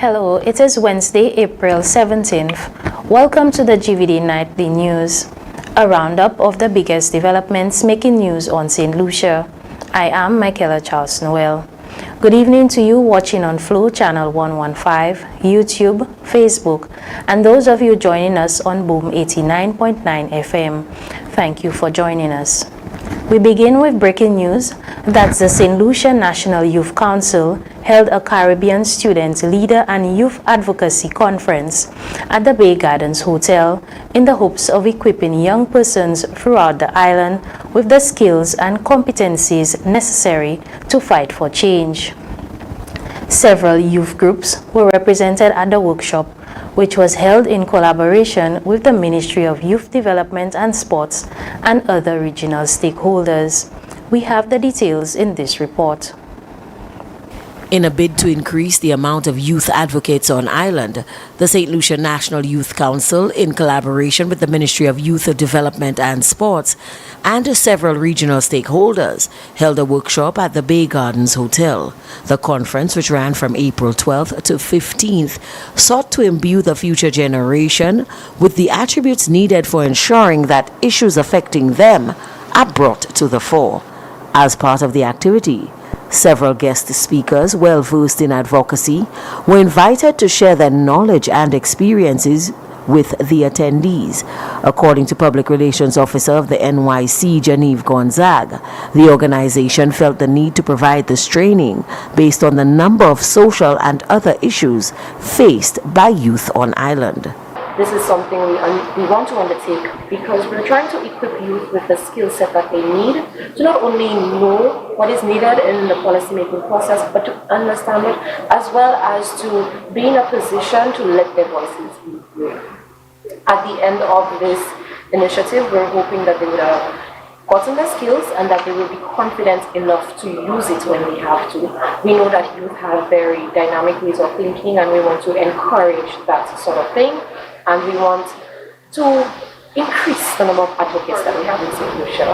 Hello, it is Wednesday, April 17th. Welcome to the GVD Nightly News, a roundup of the biggest developments making news on St. Lucia. I am Michaela Charles Noel. Good evening to you watching on Flow Channel 115, YouTube, Facebook, and those of you joining us on Boom 89.9 FM. Thank you for joining us. We begin with breaking news that the St. Lucia National Youth Council held a Caribbean Student Leader and Youth Advocacy Conference at the Bay Gardens Hotel in the hopes of equipping young persons throughout the island with the skills and competencies necessary to fight for change. Several youth groups were represented at the workshop, which was held in collaboration with the Ministry of Youth Development and Sports and other regional stakeholders. We have the details in this report. In a bid to increase the amount of youth advocates on island, the St. Lucia National Youth Council, in collaboration with the Ministry of Youth Development and Sports and several regional stakeholders, held a workshop at the Bay Gardens Hotel. The conference, which ran from April 12th to 15th, sought to imbue the future generation with the attributes needed for ensuring that issues affecting them are brought to the fore. As part of the activity, several guest speakers well versed in advocacy were invited to share their knowledge and experiences with the attendees. According to Public Relations Officer of the NYC, Genevieve Gonzaga, the organization felt the need to provide this training based on the number of social and other issues faced by youth on island. This is something we want to undertake because we're trying to equip youth with the skill set that they need to not only know what is needed in the policy-making process, but to understand it, as well as to be in a position to let their voices be heard. At the end of this initiative, we're hoping that they would have gotten the skills and that they will be confident enough to use it when they have to. We know that youth have very dynamic ways of thinking, and we want to encourage that sort of thing. And we want to increase the number of advocates that we have in St. Lucia.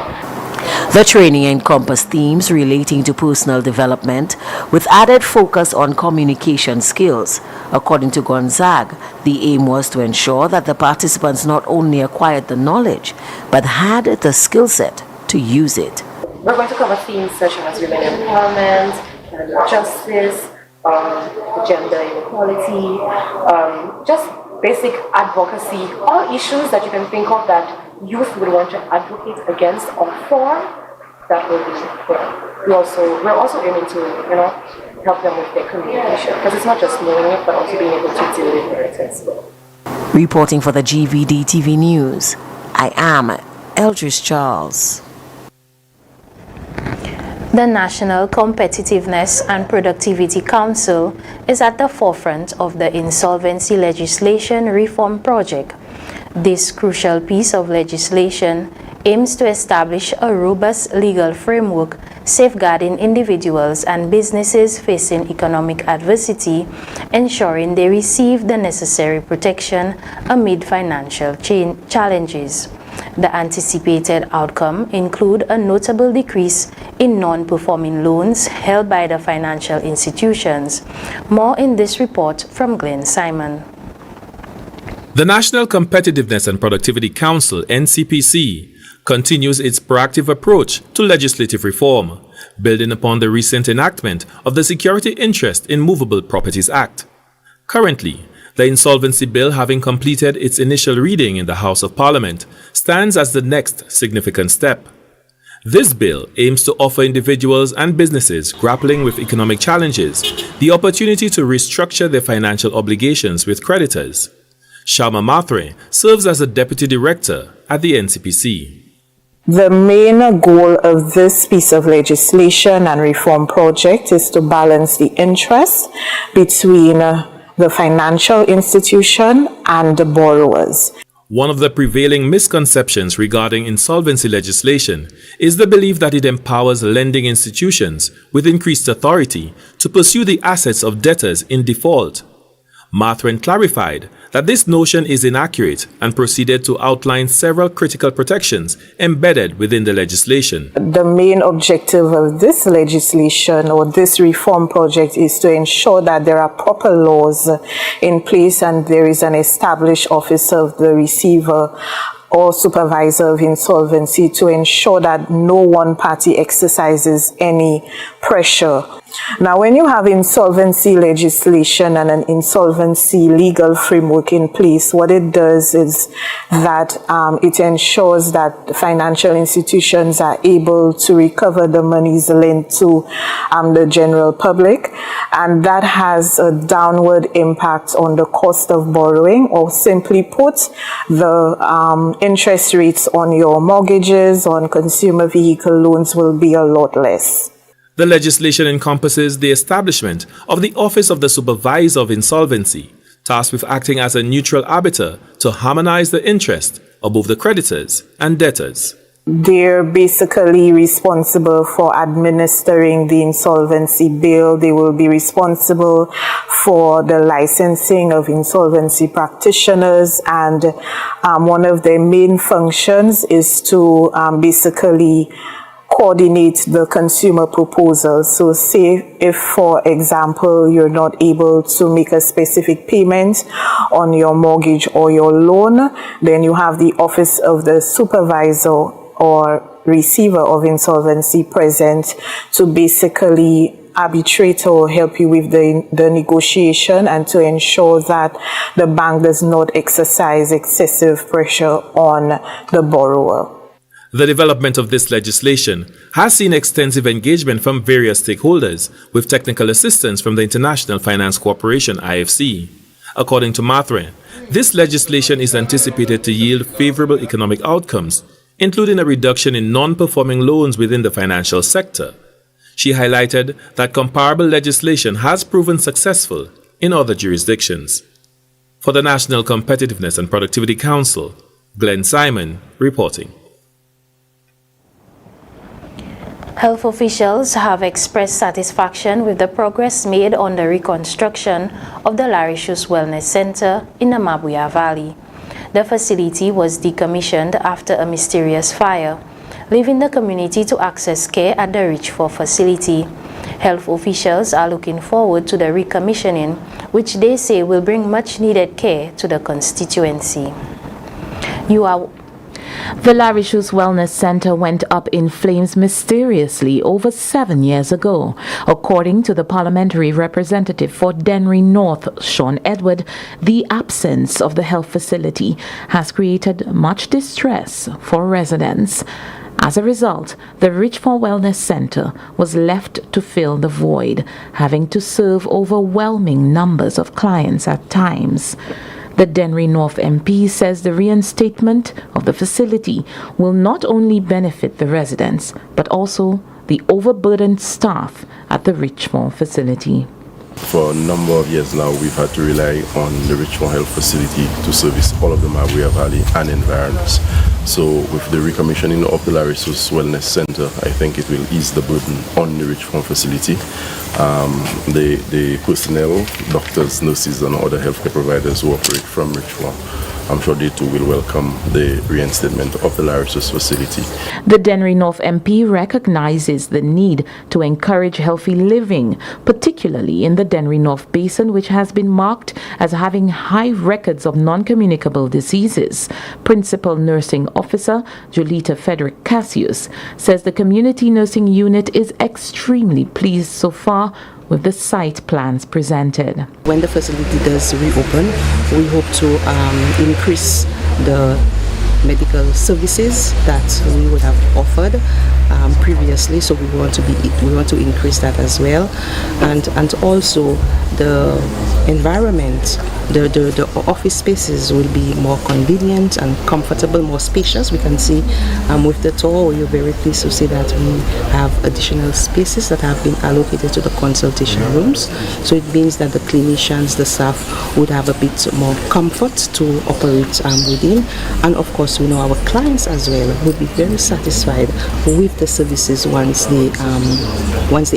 The training encompassed themes relating to personal development with added focus on communication skills. According to Gonzaga, the aim was to ensure that the participants not only acquired the knowledge, but had the skill set to use it. We're going to cover themes such as women empowerment, justice, gender inequality, just basic advocacy, all issues that you can think of that youth would want to advocate against or for, that will be there. We're also aiming to, help them with their communication, because it's not just knowing it, but also being able to deal with it as well. Reporting for the GVD TV News, I am Eldridge Charles. The National Competitiveness and Productivity Council is at the forefront of the Insolvency Legislation Reform Project. This crucial piece of legislation aims to establish a robust legal framework safeguarding individuals and businesses facing economic adversity, ensuring they receive the necessary protection amid financial challenges. The anticipated outcome include a notable decrease in non-performing loans held by the financial institutions. More in this report from Glenn Simon. The National Competitiveness and Productivity Council, NCPC, continues its proactive approach to legislative reform, building upon the recent enactment of the Security Interest in Movable Properties Act. Currently, the Insolvency Bill, having completed its initial reading in the House of Parliament, stands as the next significant step. This bill aims to offer individuals and businesses grappling with economic challenges the opportunity to restructure their financial obligations with creditors. Sharma Mathre serves as the Deputy Director at the NCPC. The main goal of this piece of legislation and reform project is to balance the interest between the financial institution and the borrowers. One of the prevailing misconceptions regarding insolvency legislation is the belief that it empowers lending institutions with increased authority to pursue the assets of debtors in default. Mathren clarified that this notion is inaccurate and proceeded to outline several critical protections embedded within the legislation. The main objective of this legislation or this reform project is to ensure that there are proper laws in place and there is an established office of the receiver or supervisor of insolvency to ensure that no one party exercises any pressure. Now, when you have insolvency legislation and an insolvency legal framework in place, what it does is that it ensures that financial institutions are able to recover the monies lent to the general public, and that has a downward impact on the cost of borrowing, or simply put, the interest rates on your mortgages, on consumer vehicle loans will be a lot less. The legislation encompasses the establishment of the Office of the Supervisor of Insolvency, tasked with acting as a neutral arbiter to harmonize the interest of both the creditors and debtors. They're basically responsible for administering the insolvency bill. They will be responsible for the licensing of insolvency practitioners, and one of their main functions is to basically coordinate the consumer proposals. So say if, for example, you're not able to make a specific payment on your mortgage or your loan, then you have the Office of the Supervisor or Receiver of Insolvency present to basically arbitrate or help you with the negotiation and to ensure that the bank does not exercise excessive pressure on the borrower. The development of this legislation has seen extensive engagement from various stakeholders, with technical assistance from the International Finance Corporation (IFC). According to Mathre, this legislation is anticipated to yield favorable economic outcomes, including a reduction in non-performing loans within the financial sector. She highlighted that comparable legislation has proven successful in other jurisdictions. For the National Competitiveness and Productivity Council, Glenn Simon reporting. Health officials have expressed satisfaction with the progress made on the reconstruction of the Larry Shoes Wellness Center in the Mabuya Valley. The facility was decommissioned after a mysterious fire, leaving the community to access care at the Richford facility. Health officials are looking forward to the recommissioning, which they say will bring much needed care to the constituency. The Larry Shoes Wellness Center went up in flames mysteriously over 7 years ago. According to the parliamentary representative for Dennery North, Sean Edward, the absence of the health facility has created much distress for residents. As a result, the Richford Wellness Center was left to fill the void, having to serve overwhelming numbers of clients at times. The Dennery North MP says the reinstatement of the facility will not only benefit the residents, but also the overburdened staff at the Richmond facility. For a number of years now, we've had to rely on the Richmond Health Facility to service all of the Mabuya Valley and environs. So with the recommissioning of the Larry Shoes Wellness Center, I think it will ease the burden on the Richmond facility. The personnel, doctors, nurses and other healthcare providers who operate from Richmond, I'm sure they too will welcome the reinstatement of the Larry Shoes facility. The Dennery North MP recognizes the need to encourage healthy living, particularly in the Dennery North Basin, which has been marked as having high records of non-communicable diseases. Principal Nursing Officer Julita Frederick Cassius says the Community Nursing Unit is extremely pleased so far with the site plans presented. When the facility does reopen, we hope to increase the medical services that we would have offered previously, so we want to increase that as well, and also the environment, the office spaces will be more convenient and comfortable, more spacious. We can see with the tour, we're very pleased to see that we have additional spaces that have been allocated to the consultation rooms, so it means that the clinicians, the staff would have a bit more comfort to operate within, and of course we know our clients as well would be very satisfied with the services once they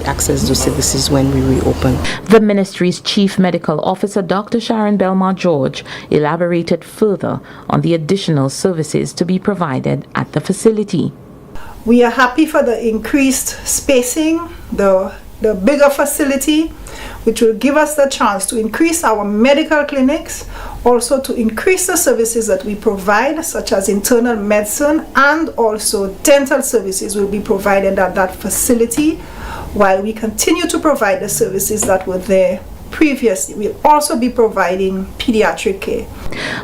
access the services when we reopen. The ministry's Chief Medical Officer, Dr. Sharon Chairman Belmar George elaborated further on the additional services to be provided at the facility. We are happy for the increased spacing, the bigger facility, which will give us the chance to increase our medical clinics, also to increase the services that we provide, such as internal medicine, and also dental services will be provided at that facility, while we continue to provide the services that were there previously. We'll also be providing pediatric care.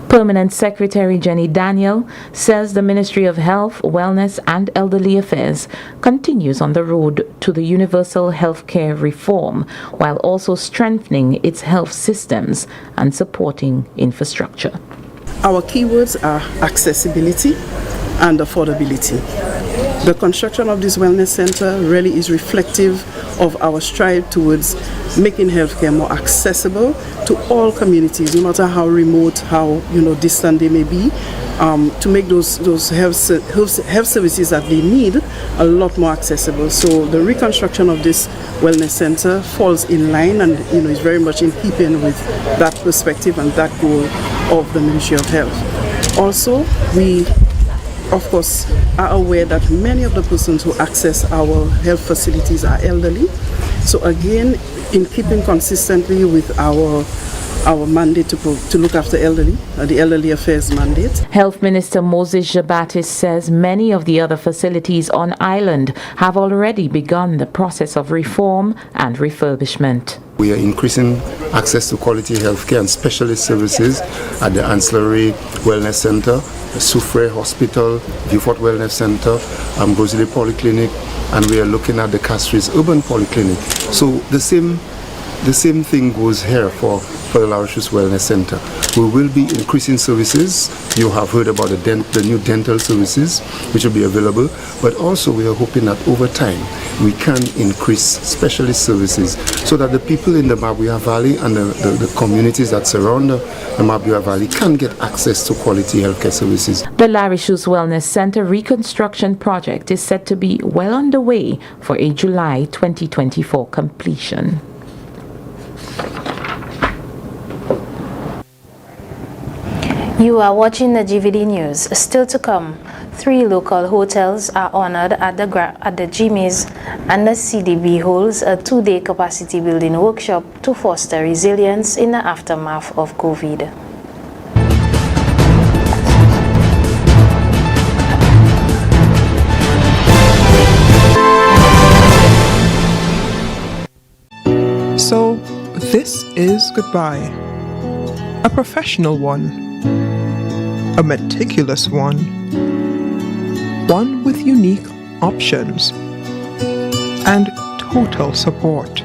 Permanent Secretary Jenny Daniel says the Ministry of Health, Wellness and Elderly Affairs continues on the road to the universal health care reform, while also strengthening its health systems and supporting infrastructure. Our keywords are accessibility and affordability. The construction of this wellness center really is reflective of our strive towards making healthcare more accessible to all communities, no matter how remote, how distant they may be, to make those health services that they need a lot more accessible. So the reconstruction of this wellness center falls in line and is very much in keeping with that perspective and that goal of the Ministry of Health. Also, we of course are aware that many of the persons who access our health facilities are elderly. So again, in keeping consistently with our mandate to look after elderly, the Elderly Affairs mandate. Health Minister Moses Jabatis says many of the other facilities on island have already begun the process of reform and refurbishment. We are increasing access to quality healthcare and specialist services at the Ancillary Wellness Center, the Soufriere Hospital, Vieux-Fort Wellness Center, Grosley Polyclinic, and we are looking at the Castries Urban Polyclinic. So the same thing goes here for the La Roche's Wellness Center. We will be increasing services. You have heard about the new dental services which will be available, but also we are hoping that over time we can increase specialist services so that the people in the Mabuya Valley and the communities that surround the Mabuya Valley can get access to quality healthcare services. The La Roche's Wellness Center reconstruction project is set to be well underway for a July 2024 completion. You are watching the GVD News. Still to come, 3 local hotels are honored at the GMIS, and the CDB holds a 2-day capacity building workshop to foster resilience in the aftermath of COVID. So, this is goodbye. A professional one. A meticulous one. One with unique options. And total support.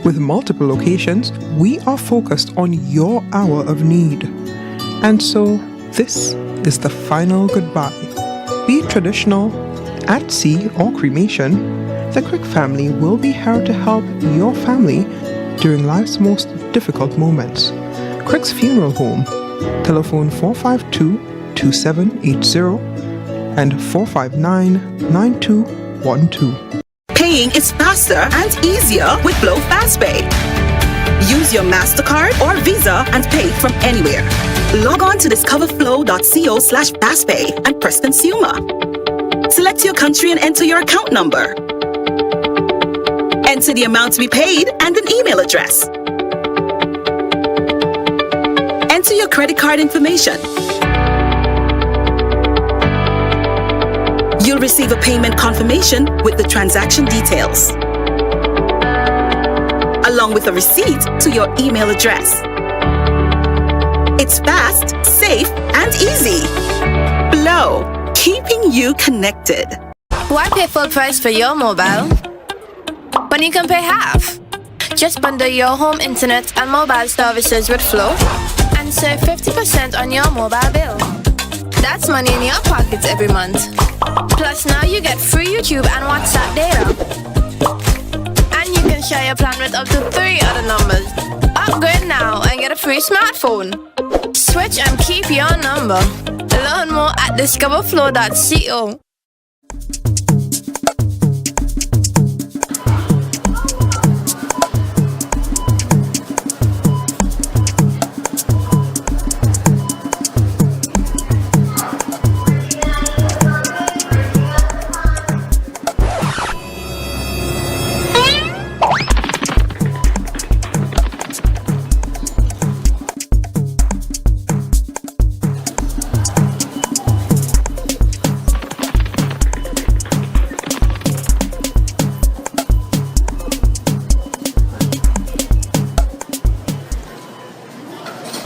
With multiple locations, we are focused on your hour of need. And so, this is the final goodbye. Be it traditional, at sea, or cremation, the Crick family will be here to help your family during life's most difficult moments. Crick's Funeral Home, telephone 452-2780 and 459-9212. Paying is faster and easier with Glow FastPay. Use your MasterCard or Visa and pay from anywhere. Log on to discoverflow.co/fastpay and press Consumer. Select your country and enter your account number. Enter the amount to be paid and an email address. Enter your credit card information. You'll receive a payment confirmation with the transaction details, along with a receipt to your email address. It's fast, safe, and easy. Glow, keeping you connected. Why pay full price for your mobile when you can pay half? Just bundle your home internet and mobile services with Flow and save 50% on your mobile bill. That's money in your pockets every month. Plus now you get free YouTube and WhatsApp data. And you can share your plan with up to 3 other numbers. Upgrade now and get a free smartphone. Switch and keep your number. Learn more at discoverflow.co.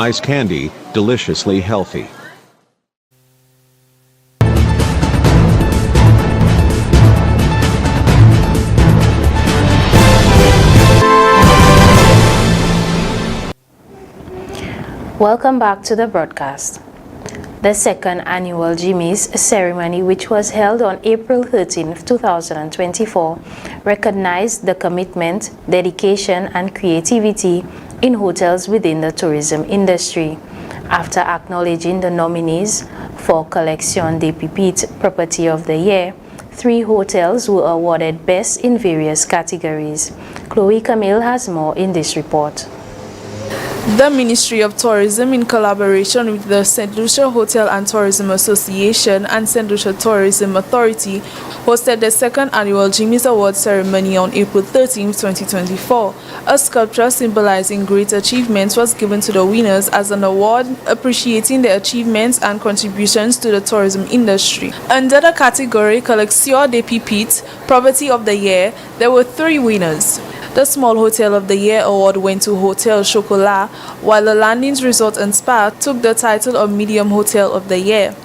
Ice candy, deliciously healthy. Welcome back to the broadcast. The second annual Jimmy's ceremony, which was held on April 13, 2024, recognized the commitment, dedication, and creativity in hotels within the tourism industry. After acknowledging the nominees for Collection des Pépites Property of the Year, 3 hotels were awarded Best in various categories. Chloe Camille has more in this report. The Ministry of Tourism, in collaboration with the St. Lucia Hotel and Tourism Association and St. Lucia Tourism Authority, hosted the second annual Jimmy's Award ceremony on April 13, 2024. A sculpture symbolizing great achievements was given to the winners as an award appreciating their achievements and contributions to the tourism industry. Under the category Collection des Pépites Property of the Year, there were 3 winners. The Small Hotel of the Year award went to Hotel Chocolat, while the Landings Resort and Spa took the title of Medium Hotel of the Year.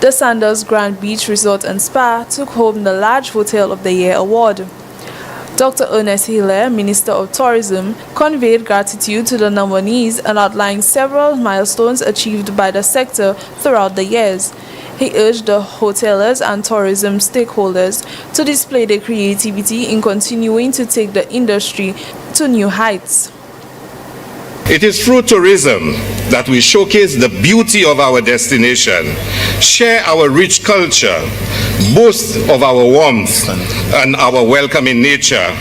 The Sandals Grand Beach Resort and Spa took home the Large Hotel of the Year award. Dr. Ernest Hilaire, Minister of Tourism, conveyed gratitude to the nominees and outlined several milestones achieved by the sector throughout the years. He urged the hoteliers and tourism stakeholders to display their creativity in continuing to take the industry to new heights. It is through tourism that we showcase the beauty of our destination, share our rich culture, boast of our warmth and our welcoming nature,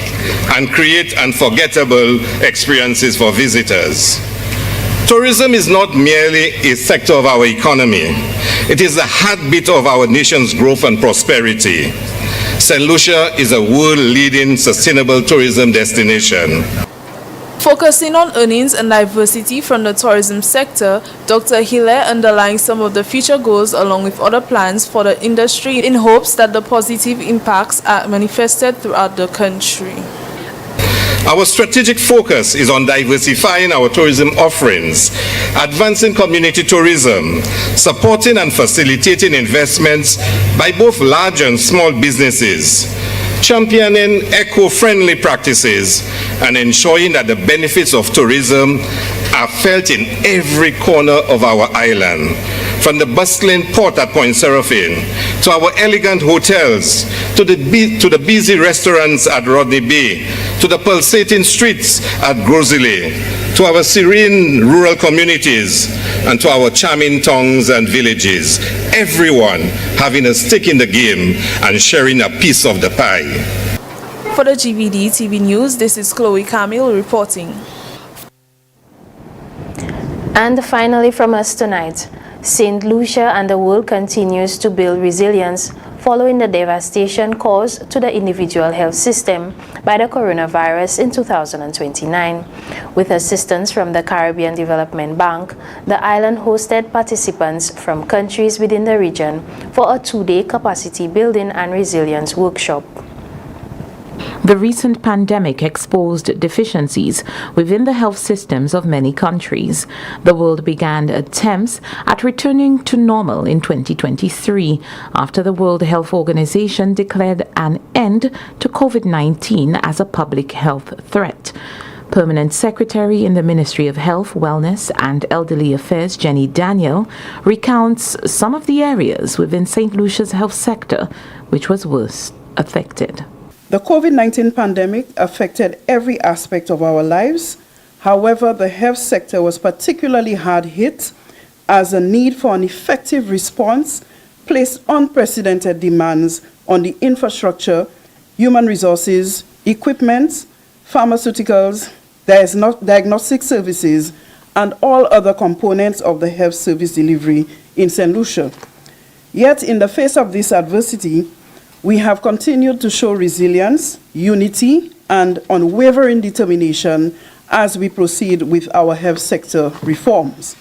and create unforgettable experiences for visitors. Tourism is not merely a sector of our economy. It is the heartbeat of our nation's growth and prosperity. St. Lucia is a world-leading sustainable tourism destination. Focusing on earnings and diversity from the tourism sector, Dr. Hilaire underlined some of the future goals along with other plans for the industry in hopes that the positive impacts are manifested throughout the country. Our strategic focus is on diversifying our tourism offerings, advancing community tourism, supporting and facilitating investments by both large and small businesses, championing eco-friendly practices, and ensuring that the benefits of tourism are felt in every corner of our island, from the bustling port at Point Seraphine, to our elegant hotels, to the busy restaurants at Rodney Bay, to the pulsating streets at Grosley, to our serene rural communities, and to our charming towns and villages, everyone having a stake in the game and sharing a piece of the pie. For the GVD TV News, this is Chloe Camille reporting. And finally from us tonight, St. Lucia and the world continues to build resilience following the devastation caused to the individual health system by the coronavirus in 2029. With assistance from the Caribbean Development Bank, the island hosted participants from countries within the region for a 2-day capacity building and resilience workshop. The recent pandemic exposed deficiencies within the health systems of many countries. The world began attempts at returning to normal in 2023 after the World Health Organization declared an end to COVID-19 as a public health threat. Permanent Secretary in the Ministry of Health, Wellness and Elderly Affairs, Jenny Daniel, recounts some of the areas within St. Lucia's health sector which was worst affected. The COVID-19 pandemic affected every aspect of our lives. However, the health sector was particularly hard hit as the need for an effective response placed unprecedented demands on the infrastructure, human resources, equipment, pharmaceuticals, diagnostic services, and all other components of the health service delivery in St. Lucia. Yet, in the face of this adversity, we have continued to show resilience, unity, and unwavering determination as we proceed with our health sector reforms.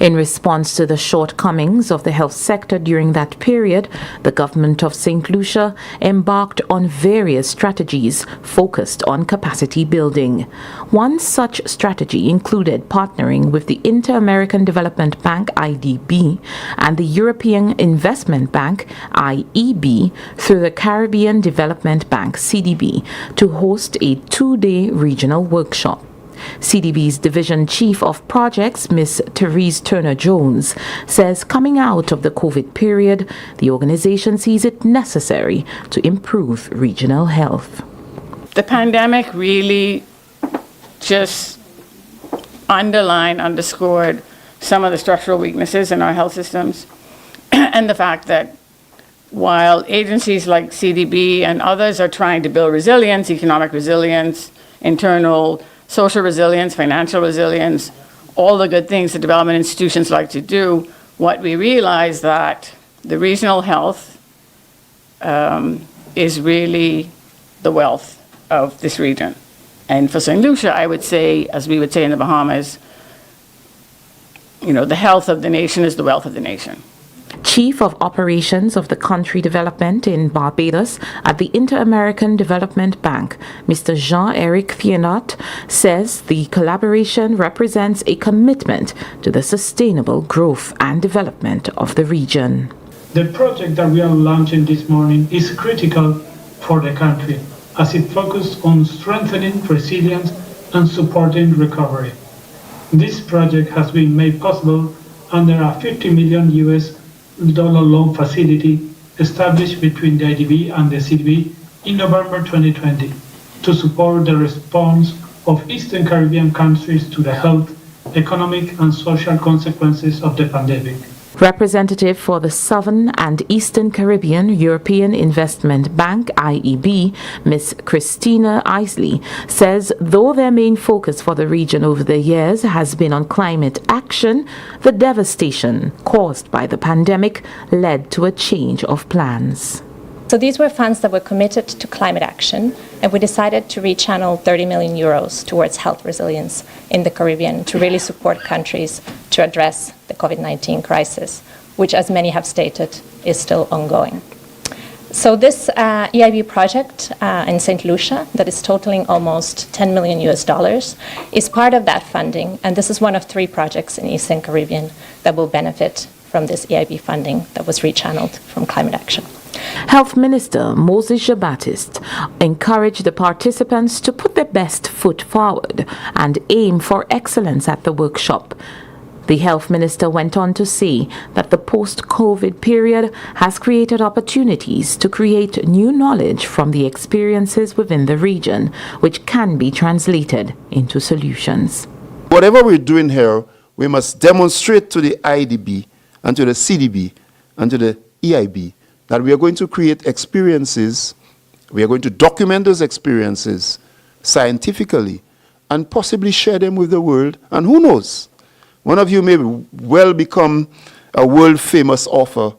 In response to the shortcomings of the health sector during that period, the government of St. Lucia embarked on various strategies focused on capacity building. One such strategy included partnering with the Inter-American Development Bank (IDB) and the European Investment Bank (IEB) through the Caribbean Development Bank (CDB) to host a 2-day regional workshop. CDB's Division Chief of Projects, Ms. Therese Turner-Jones, says coming out of the COVID period, the organization sees it necessary to improve regional health. The pandemic really just underscored some of the structural weaknesses in our health systems and the fact that while agencies like CDB and others are trying to build resilience, economic resilience, internal social resilience, financial resilience, all the good things that development institutions like to do, what we realize that the regional health is really the wealth of this region. And for St. Lucia, I would say, as we would say in the Bahamas, the health of the nation is the wealth of the nation. Chief of Operations of the Country Development in Barbados at the Inter-American Development Bank, Mr. Jean-Eric Thienot, says the collaboration represents a commitment to the sustainable growth and development of the region. The project that we are launching this morning is critical for the country as it focuses on strengthening resilience and supporting recovery. This project has been made possible under a $50 million US loan facility established between the IDB and the CDB in November 2020 to support the response of Eastern Caribbean countries to the health, economic, and social consequences of the pandemic. Representative for the Southern and Eastern Caribbean European Investment Bank (IEB), Ms. Christina Isley, says though their main focus for the region over the years has been on climate action, the devastation caused by the pandemic led to a change of plans. So these were funds that were committed to climate action, and we decided to rechannel 30 million euros towards health resilience in the Caribbean to really support countries to address the COVID-19 crisis, which, as many have stated, is still ongoing. So this EIB project in St. Lucia that is totaling almost $10 million is part of that funding, and this is one of 3 projects in Eastern Caribbean that will benefit from this EIB funding that was rechanneled from climate action. Health Minister Moses Jean-Baptiste encouraged the participants to put their best foot forward and aim for excellence at the workshop. The Health Minister went on to say that the post-COVID period has created opportunities to create new knowledge from the experiences within the region, which can be translated into solutions. Whatever we're doing here, we must demonstrate to the IDB and to the CDB and to the EIB that we are going to create experiences, we are going to document those experiences scientifically and possibly share them with the world. And who knows, one of you may well become a world-famous author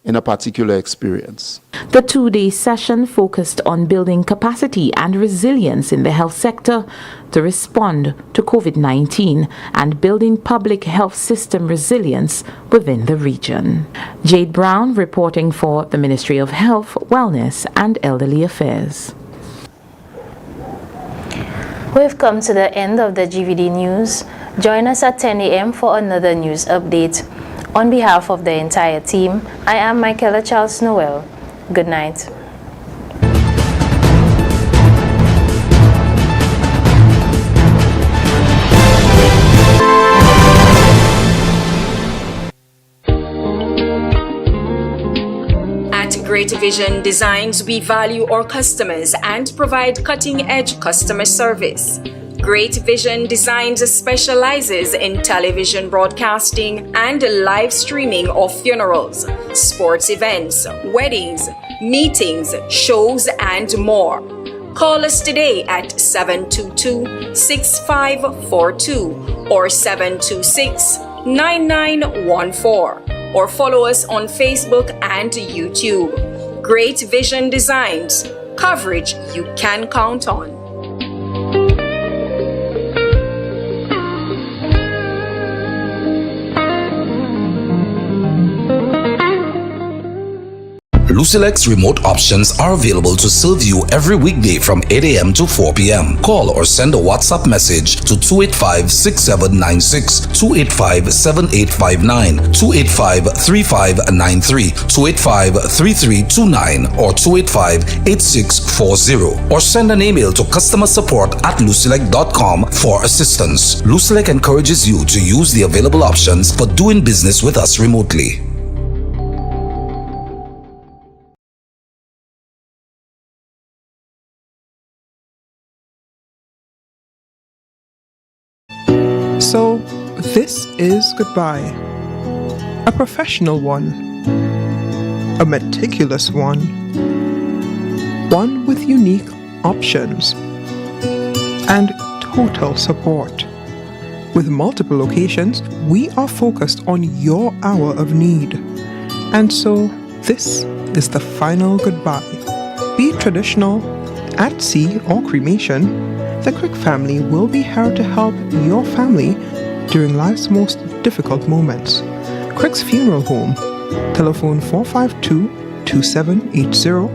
in a particular experience. The 2-day session focused on building capacity and resilience in the health sector to respond to COVID-19 and building public health system resilience within the region. Jade Brown reporting for the Ministry of Health, Wellness and Elderly Affairs. We've come to the end of the GVD News. Join us at 10 a.m. for another news update. On behalf of the entire team, I am Michaela Charles Noel. Good night. At Great Vision Designs, we value our customers and provide cutting-edge customer service. Great Vision Designs specializes in television broadcasting and live streaming of funerals, sports events, weddings, meetings, shows, and more. Call us today at 722-6542 or 726-9914 or follow us on Facebook and YouTube. Great Vision Designs, coverage you can count on. Lucilec's remote options are available to serve you every weekday from 8 a.m. to 4 p.m. Call or send a WhatsApp message to 285-6796, 285-7859, 285-3593, 285-3329, or 285-8640, or send an email to customersupport@lucilec.com for assistance. Lucilec encourages you to use the available options for doing business with us remotely. So, this is goodbye. A professional one. A meticulous one. One with unique options. And total support. With multiple locations, we are focused on your hour of need. And so, this is the final goodbye. Be it traditional, at sea, or cremation, the Crick family will be here to help your family during life's most difficult moments. Crick's Funeral Home, telephone 452-2780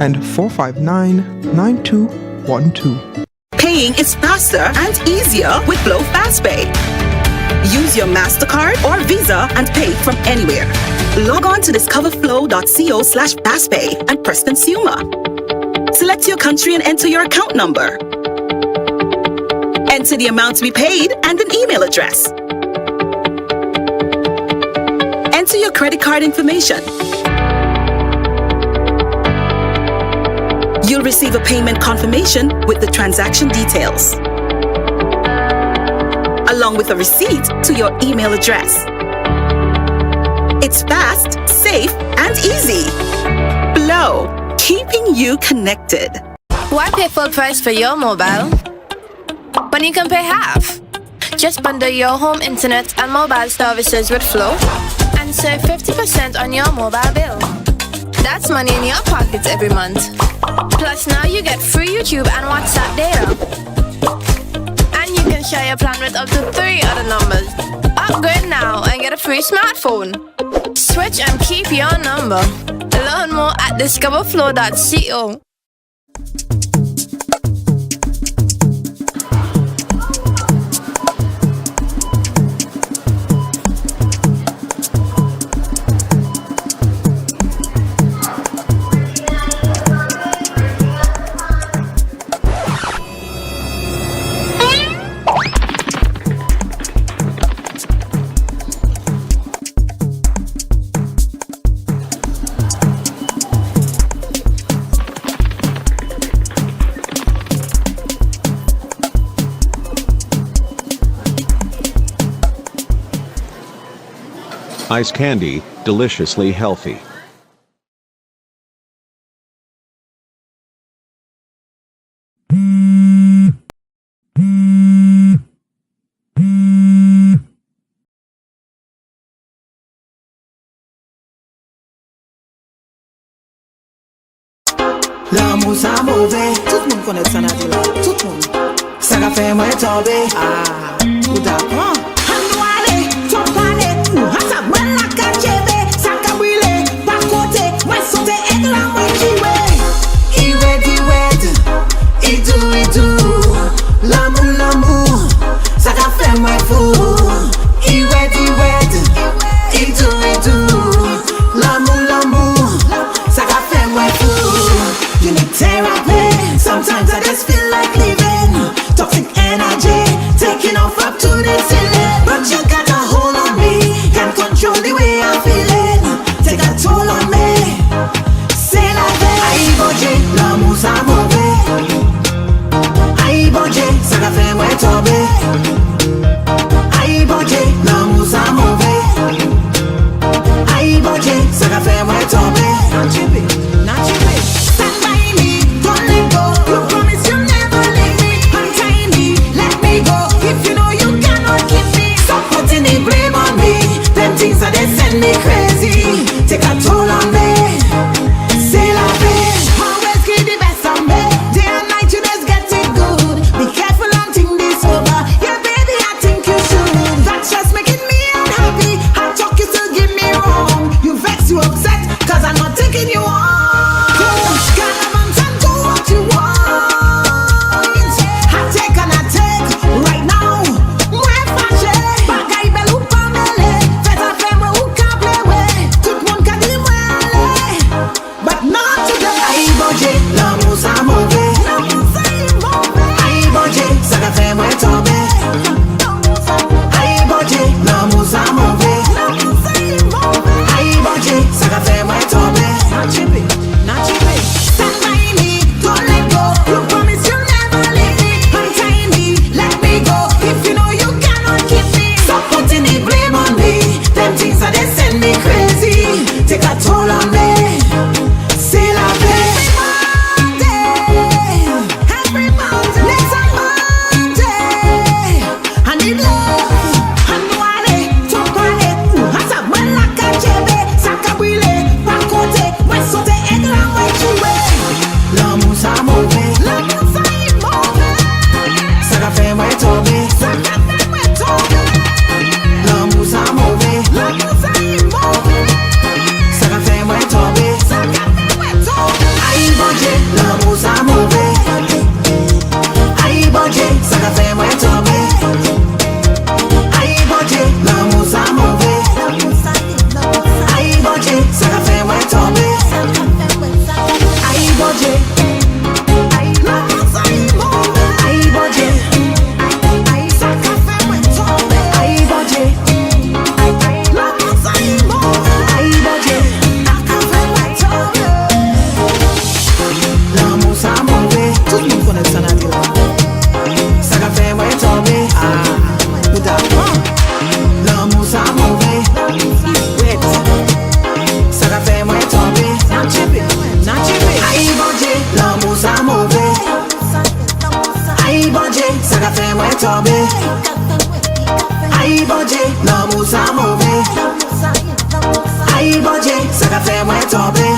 and 459-9212. Paying is faster and easier with Glow FastPay. Use your MasterCard or Visa and pay from anywhere. Log on to discoverflow.co/fastpay and press Consumer. Select your country and enter your account number. Enter the amount to be paid and an email address. Enter your credit card information. You'll receive a payment confirmation with the transaction details, along with a receipt to your email address. It's fast, safe, and easy. Glow, keeping you connected. Why pay full price for your mobile when you can pay half? Just bundle your home internet and mobile services with Flow and save 50% on your mobile bill. That's money in your pockets every month. Plus now you get free YouTube and WhatsApp data. And you can share your plan with up to 3 other numbers. Upgrade now and get a free smartphone. Switch and keep your number. Learn more at discoverflow.co. Ice candy, deliciously healthy. L'amour ça mauvais, tout le monde connaît ça là, tout le monde. Ça a fait moi tomber, tout d'apprend. L'amour, ça a fait moi fou. L'amour, ça a fait moi fou. You need therapy, sometimes I just feel like leaving. Toxic energy, taking off up to the ceiling. sa mauvais. Aïe budget, ça qu'a fait moi tomber.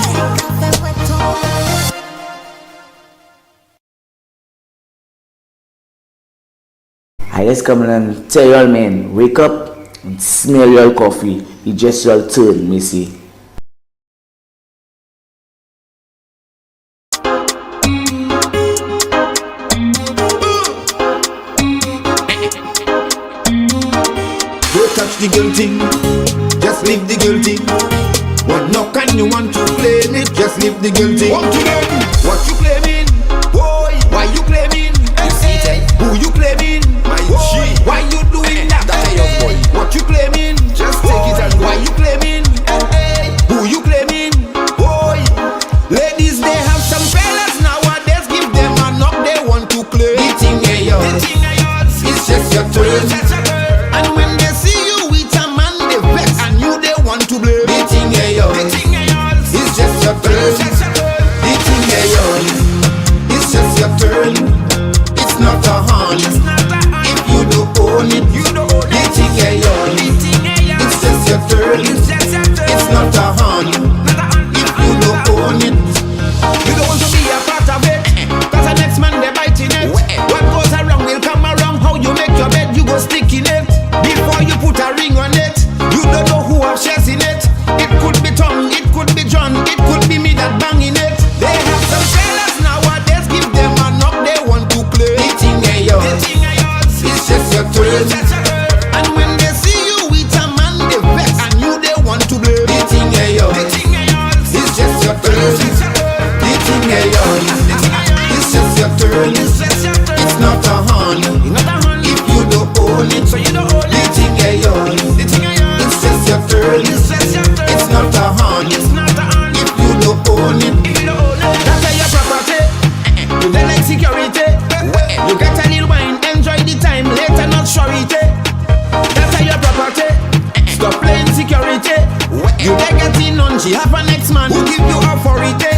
I just come and tell y'all, man, wake up and smell your coffee. It just your turn, missy. Don't touch the girl thing, just leave the girl thing. What knock and you want to claim it, just leave the girl thing. Come to them, what you claiming? Boy, why you claiming? Who you claiming? My boy, why you doing that? Boy, what you claiming? Just take it and go. Why you claiming? Who you claiming? Boy, ladies they have some fellas nowadays, give them a knock they want to claim. The thing ain't yours, it's just your turn. And when they see you with a man they vex, and you they want to blame. The thing ain't yours, it's just your turn. The thing ain't yours, it's just your turn. It's not a hand. If you don't own it, the thing ain't yours. It's just your turn. It's not a hand. If you don't own it, you don't want to be a part of it. Cause the next man they biting it. What goes around will come around. How you make your bed, you go stick in it. Before you put a ring on it, you don't know who have shares in it. It could be Tom, it could be John, it could be me that bang in it. They have some fellas nowadays, give them a knock they want to play. The thing ain't yours, it's just your turn. And when they see you with a man they vex, and you they want to blame. The thing ain't yours, it's just your turn. The thing ain't yours, it's just your turn. It's not a hand. If you don't own it, so you don't own it. The thing ain't yours, it's just your turn. It's not a hand. If you don't own it, that's your property. You don't like security. You get a little wine, enjoy the time, later not surety. That's your property. Stop playing security. You they get in on, she have an ex-man who give you authority.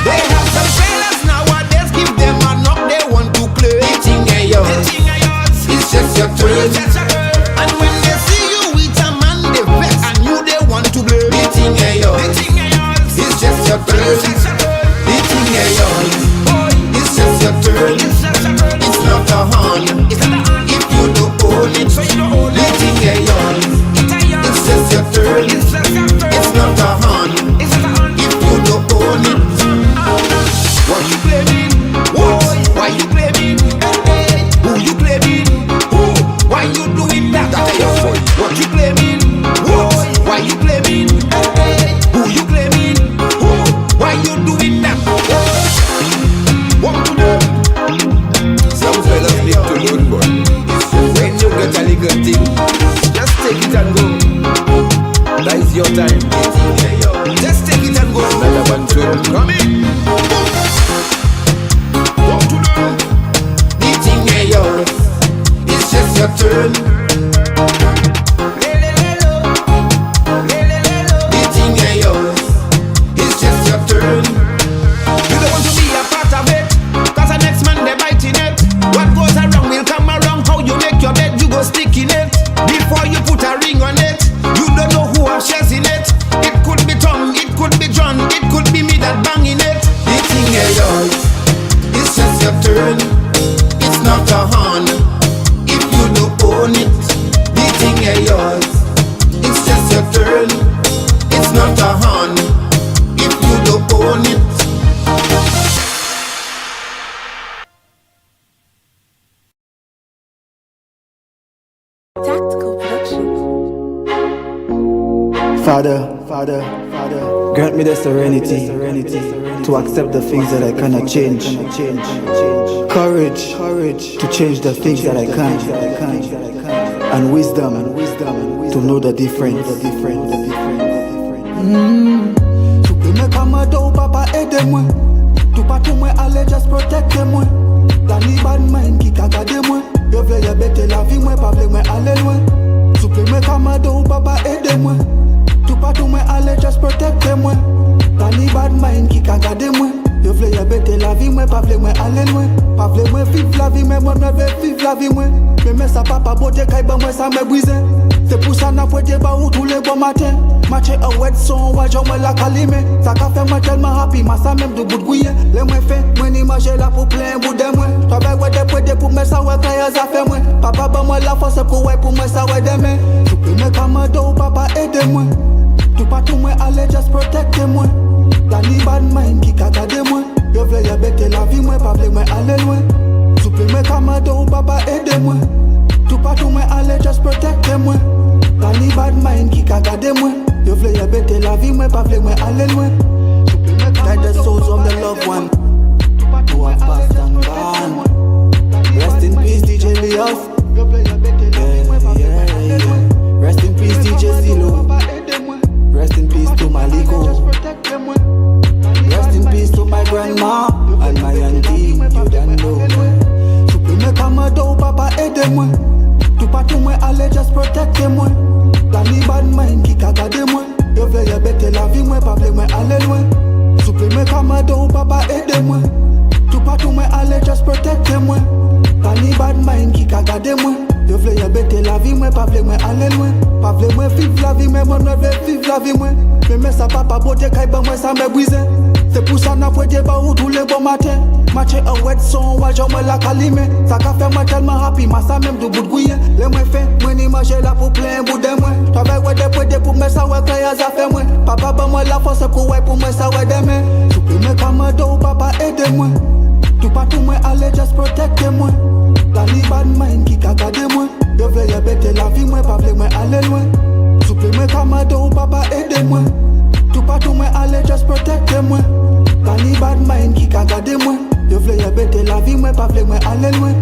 They have some fellas nowadays, give them a knock they want to play. The thing ain't yours, it's just your turn. And when they see you with a man they vex, and you they want to blame. The thing ain't yours, it's just your turn. The thing ain't yours, it's just your turn. It's not a hand. If you don't own it, the thing ain't yours. It's just your turn. It's not a hand. If you don't own it, what you claiming? Why you claiming? Who you claiming? Why you doing that? What you claiming? Why you claiming? Who you claiming? Why you doing that? What to do? Some fellas need to learn, boy. When you get a little thing, just take it and go. That is your time. Just take it and go. Another one too. Come in. What to do? The thing ain't yours, it's just your turn. The thing ain't yours, it's just your turn. You don't want to be a part of it, cause the next man they biting it. What goes around will come around. How you make your bed, you go stick in it. Before you put a ring on it, you don't know who have shares in it. It could be Tom, it could be John, it could be me that bang in it. The thing ain't yours, it's just your turn. It's not a hand. If you don't own it, the thing ain't yours. It's just your turn. It's not a hand. If you don't own it. Tactical production. Father, grant me the serenity to accept the things that I cannot change. Courage to change the things that I can. And wisdom to know the difference. Supreme Kamado, Papa, aidez-moi. Tout pas tout moi, allez, just protectez-moi. Danny bad mind qui cagadez-moi. Yo vle bête la vie, moi, pas vle moi aller loin. Supreme Kamado, Papa, aidez-moi. Tout pas tout moi, allez, just protectez-moi. Danny bad mind qui cagadez-moi. Yo vle bête la vie, moi, pas vle moi aller loin. Pas vle moi vivre la vie, mais moi, me veux vivre la vie, moi. Mais ça papa, beauté, kaïba, moi, ça me brise. C'est pour ça n'a pas débat où tous les bons matins. Match a wet son, ouais, j'en la calime. Ça qu'a fait moi tellement happy, ma ça même de bout de gouiller. Les moins fait, moi n'image là pour plein bout de moi. Travaille ouais des poètes pour mettre ça ouais quand y'a ça fait moi. Papa ba moi la force pour ouais pour mettre ça ouais demain. Tu peux me camado, papa aide-moi. Tout pas tout moi allez just protect moi. T'as ni bad mind qui ka gade moi. Yo vle y'a bête la vie moi, pas vle moi aller loin. Tu peux me camado, papa aide-moi. Tout pas tout moi allez just protect moi. T'as ni bad mind qui ka gade moi. Yo vle y'a bête la vie moi, pas vle moi aller loin. Guide the souls of the loved one who have passed and gone. Rest in peace DJ Leos. Rest in peace DJ Zilo. Rest in peace to my Ligo. Rest in peace to my grandma and my auntie. You don't know. Supprime Kamado, papa aide-moi. Tout pas tout moi allez just protect moi. T'as ni bad mind qui ka gade moi. Yo vle y'a bête la vie moi, pas vle moi aller loin. Supprime Kamado, papa aide-moi. Tout pas tout moi allez just protect moi. T'as ni bad mind qui ka gade moi. Yo vle y'a bête la vie moi, pas vle moi aller loin. Pas vle moi vivre la vie moi, moi vle vivre la vie moi. Mais ça papa beauté kay ba moi ça me brise. C'est pour ça n'a pas débat où tous les bons matins. Match a wet son, ouais j'en la calime. Ça qu'a fait moi tellement happy, ma ça même de bout de gouiller. Les moins fait, moi n'image là pour plein bout de moi. Travaille ouais des poètes pour mettre ça ouais quand y'a ça fait moi. Papa ba moi la force pour ouais pour mettre ça ouais demain. Supprime Kamado, papa aide-moi. Tout pas tout moi allez just protect moi. T'as ni bad mind qui ka gade moi. Yo vle y'a bête la vie moi, pas vle moi aller loin. Supprime Kamado, papa aide-moi. Tout pas tout moi allez just protect moi. T'as ni bad mind qui ka gade moi. Yo vle y'a bête la vie moi, pas vle moi aller loin.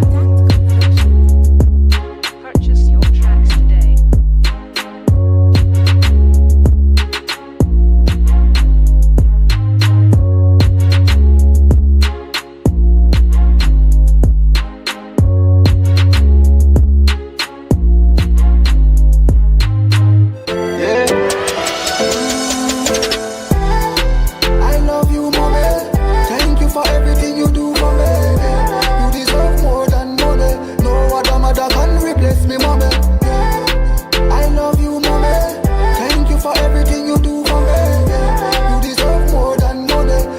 Me mama,